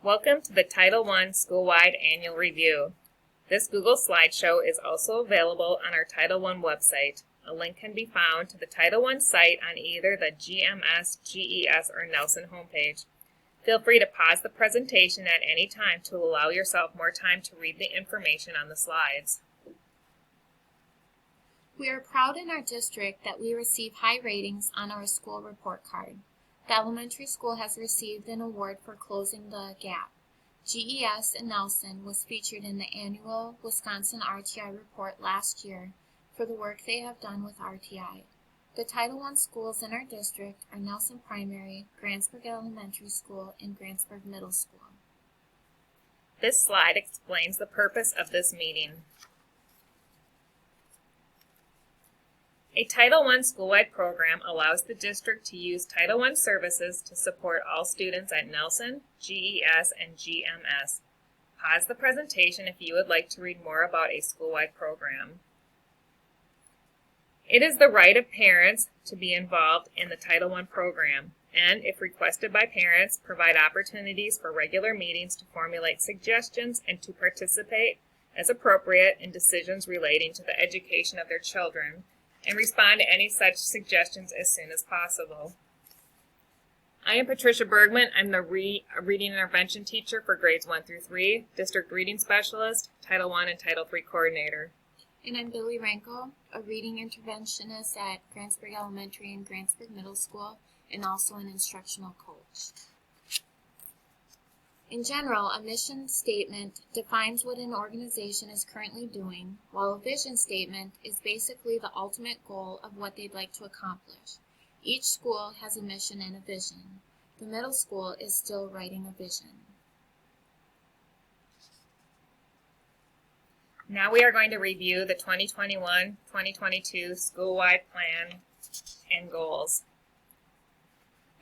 Welcome to the Title I Schoolwide Annual Review. This Google slideshow is also available on our Title I website. A link can be found to the Title I site on either the GMS, GES, or Nelson homepage. Feel free to pause the presentation at any time to allow yourself more time to read the information on the slides. We are proud in our district that we receive high ratings on our school report card. The elementary school has received an award for closing the gap. GES and Nelson was featured in the annual Wisconsin RTI report last year for the work they have done with RTI. The Title I schools in our district are Nelson Primary, Grantsburg Elementary School, and Grantsburg Middle School. This slide explains the purpose of this meeting. A Title I school-wide program allows the district to use Title I services to support all students at Nelson, GES, and GMS. Pause the presentation if you would like to read more about a school-wide program. It is the right of parents to be involved in the Title I program, and if requested by parents, provide opportunities for regular meetings to formulate suggestions and to participate as appropriate in decisions relating to the education of their children, and respond to any such suggestions as soon as possible. I am Patricia Bergman. I'm the Reading Intervention Teacher for grades 1 through 3, District Reading Specialist, Title I and Title III Coordinator. And I'm Billy Ranko, a reading interventionist at Grantsburg Elementary and Grantsburg Middle School, and also an instructional coach. In general, a mission statement defines what an organization is currently doing, while a vision statement is basically the ultimate goal of what they'd like to accomplish. Each school has a mission and a vision. The middle school is still writing a vision. Now we are going to review the 2021-2022 school-wide plan and goals.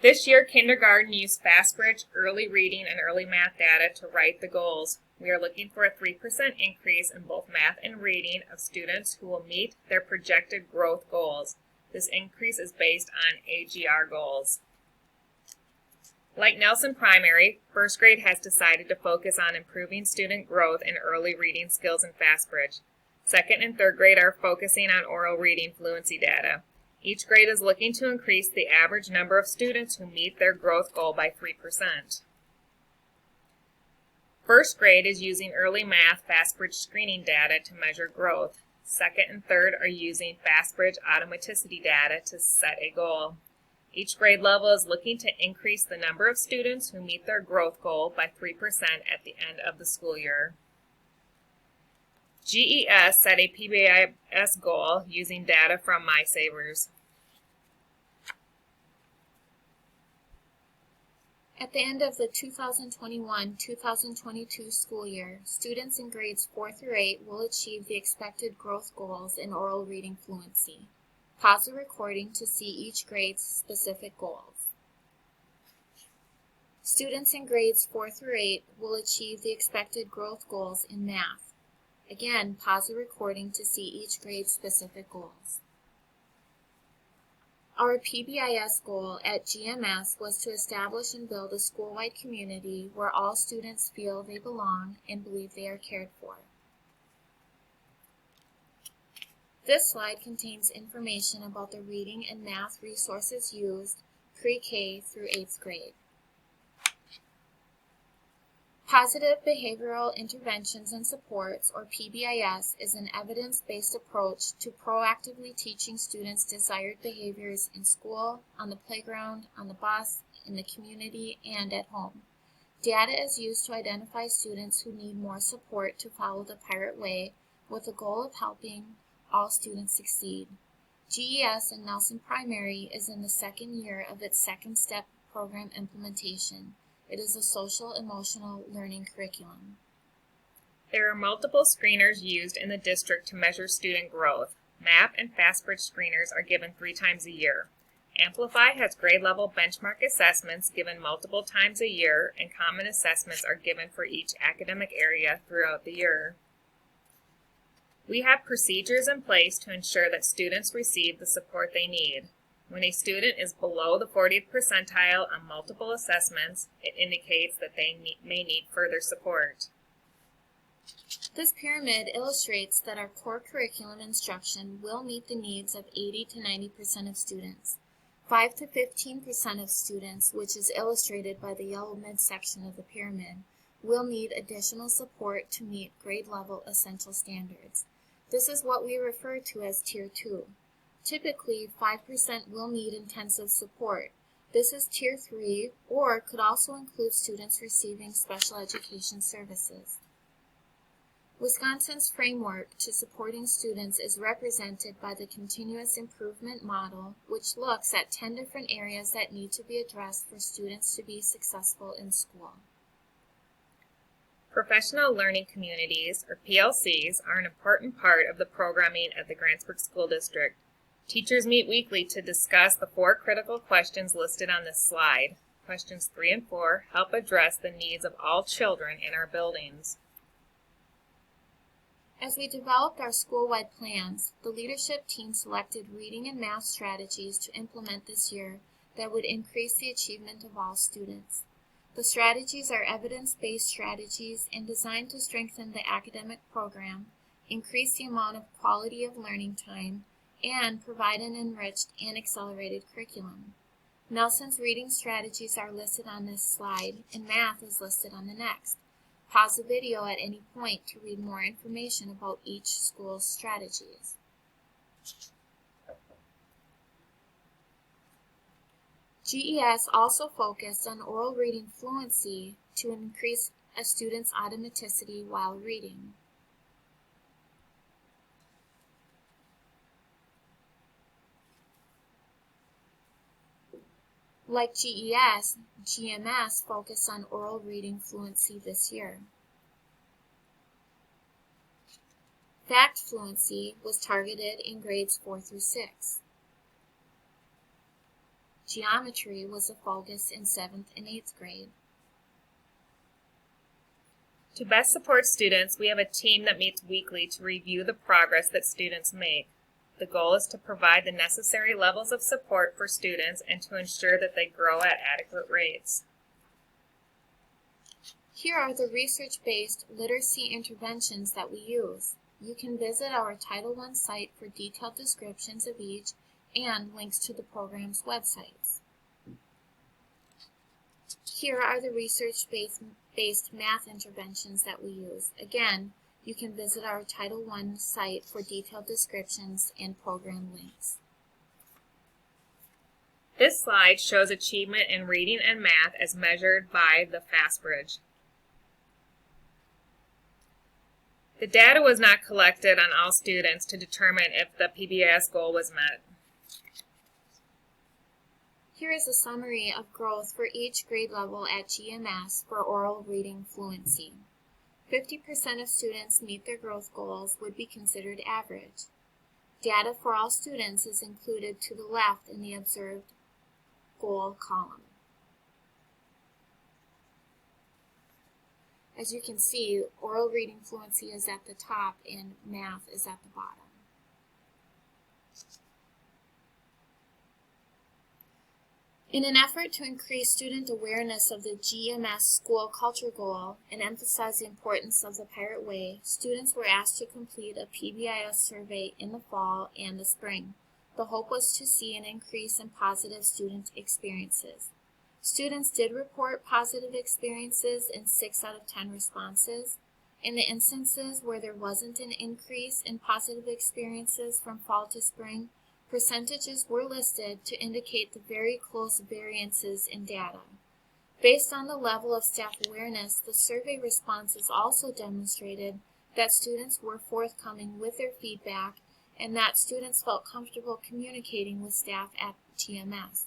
This year, kindergarten used FastBridge early reading and early math data to write the goals. We are looking for a 3% increase in both math and reading of students who will meet their projected growth goals. This increase is based on AGR goals. Like Nelson Primary, first grade has decided to focus on improving student growth in early reading skills in FastBridge. Second and third grade are focusing on oral reading fluency data. Each grade is looking to increase the average number of students who meet their growth goal by 3%. First grade is using early math FastBridge screening data to measure growth. Second and third are using FastBridge automaticity data to set a goal. Each grade level is looking to increase the number of students who meet their growth goal by 3% at the end of the school year. GES set a Pbis goal using data from MySavers. At the end of the 2021-2022 school year, students in grades 4 through 8 will achieve the expected growth goals in oral reading fluency. Pause the recording to see each grade's specific goals. Students in grades 4 through 8 will achieve the expected growth goals in math. Again, pause the recording to see each grade's specific goals. Our Pbis goal at GMS was to establish and build a school-wide community where all students feel they belong and believe they are cared for. This slide contains information about the reading and math resources used pre-K through 8th grade. Positive Behavioral Interventions and Supports, or Pbis, is an evidence-based approach to proactively teaching students desired behaviors in school, on the playground, on the bus, in the community, and at home. Data is used to identify students who need more support to follow the Pirate Way with the goal of helping all students succeed. GES and Nelson Primary is in the second year of its second step program implementation. It is a social-emotional learning curriculum. There are multiple screeners used in the district to measure student growth. MAP and FastBridge screeners are given 3 times a year. Amplify has grade-level benchmark assessments given multiple times a year, and common assessments are given for each academic area throughout the year. We have procedures in place to ensure that students receive the support they need. When a student is below the 40th percentile on multiple assessments, it indicates that they may need further support. This pyramid illustrates that our core curriculum instruction will meet the needs of 80 to 90% of students. 5 to 15% of students, which is illustrated by the yellow midsection of the pyramid, will need additional support to meet grade level essential standards. This is what we refer to as Tier 2. Typically, 5% will need intensive support. This is Tier 3, or could also include students receiving special education services. Wisconsin's framework to supporting students is represented by the continuous improvement model, which looks at 10 different areas that need to be addressed for students to be successful in school. Professional learning communities, or PLCs, are an important part of the programming at the Grantsburg School District. Teachers meet weekly to discuss the 4 critical questions listed on this slide. Questions 3 and 4 help address the needs of all children in our buildings. As we developed our school-wide plans, the leadership team selected reading and math strategies to implement this year that would increase the achievement of all students. The strategies are evidence-based strategies and designed to strengthen the academic program, increase the amount of quality of learning time, and provide an enriched and accelerated curriculum. Nelson's reading strategies are listed on this slide, and math is listed on the next. Pause the video at any point to read more information about each school's strategies. GES also focused on oral reading fluency to increase a student's automaticity while reading. Like GES, GMS focused on oral reading fluency this year. Fact fluency was targeted in grades 4 through 6. Geometry was a focus in 7th and 8th grade. To best support students, we have a team that meets weekly to review the progress that students make. The goal is to provide the necessary levels of support for students and to ensure that they grow at adequate rates. Here are the research-based literacy interventions that we use. You can visit our Title I site for detailed descriptions of each and links to the program's websites. Here are the research-based math interventions that we use. Again, you can visit our Title I site for detailed descriptions and program links. This slide shows achievement in reading and math as measured by the FastBridge. The data was not collected on all students to determine if the Pbis goal was met. Here is a summary of growth for each grade level at GMS for oral reading fluency. 50% of students meet their growth goals would be considered average. Data for all students is included to the left in the observed goal column. As you can see, oral reading fluency is at the top and math is at the bottom. In an effort to increase student awareness of the GMS school culture goal and emphasize the importance of the Pirate Way, students were asked to complete a Pbis survey in the fall and the spring. The hope was to see an increase in positive student experiences. Students did report positive experiences in 6 out of 10 responses. In the instances where there wasn't an increase in positive experiences from fall to spring, percentages were listed to indicate the very close variances in data. Based on the level of staff awareness, the survey responses also demonstrated that students were forthcoming with their feedback and that students felt comfortable communicating with staff at GMS.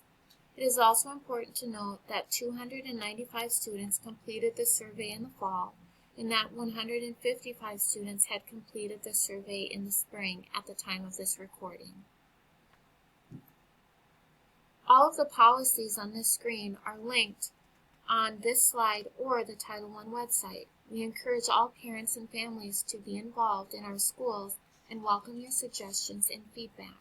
It is also important to note that 295 students completed the survey in the fall and that 155 students had completed the survey in the spring at the time of this recording. All of the policies on this screen are linked on this slide or the Title I website. We encourage all parents and families to be involved in our schools and welcome your suggestions and feedback.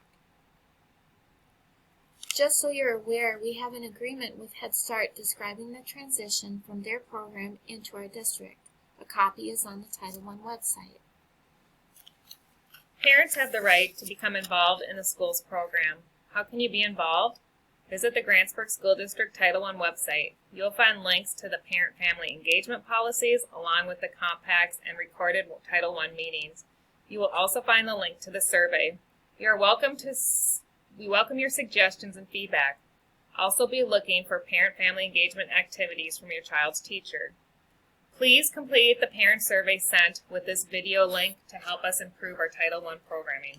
Just so you're aware, we have an agreement with Head Start describing the transition from their program into our district. A copy is on the Title I website. Parents have the right to become involved in the school's program. How can you be involved? Visit the Grantsburg School District Title I website. You'll find links to the parent-family engagement policies along with the compacts and recorded Title I meetings. You will also find the link to the survey. We welcome your suggestions and feedback. Also be looking for parent-family engagement activities from your child's teacher. Please complete the parent survey sent with this video link to help us improve our Title I programming.